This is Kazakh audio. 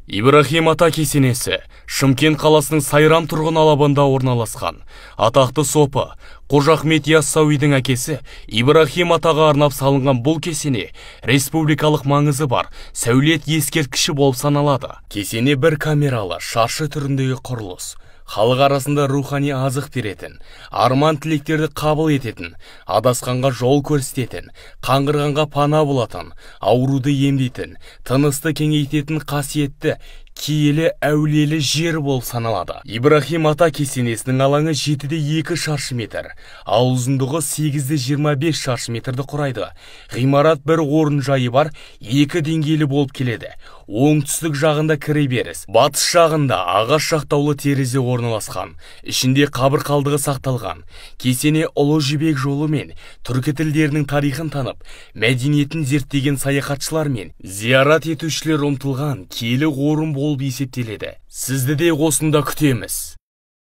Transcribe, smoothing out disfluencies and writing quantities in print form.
Ибрахим ата кесенесі Шымкент қаласының Сайрам тұрғын алабында орналасқан. Атақты сопы Қожа Ахмет Яссауидің әкесі Ибрахим атаға арнап салынған бұл кесене республикалық маңызы бар сәулет ескерткіші болып саналады. Кесене бір камералы шаршы түріндегі құрылыс. Халық арасында рухани азық беретін, арман тілектерді қабыл ететін, адасқанға жол көрсететін, қаңғырғанға пана болатын, ауруды емдейтін, тынысты кеңейтетін қасиетті, киелі әулиелі жер болып саналады. Ибрахим ата кесенесінің алаңы 7-2 шаршы метр, ал ұзындығы 8-25 шаршы метрді құрайды. Ғимарат бір орын жайы бар, 2 деңгейлі болып келеді. Оңтүстік жағында кіреберіс, батыс жағында ағаш жақтаулы терезе орналасқан. Ішінде қабір қалдығы сақталған. Кесене Ұлы Жібек жолы мен түркі тілдерінің тарихын танып, мәдениетін зерттеген саяхатшылар мен зиярат етушілер ұмтылған киелі орын болып есептеледі. Сізді де осында күтеміз.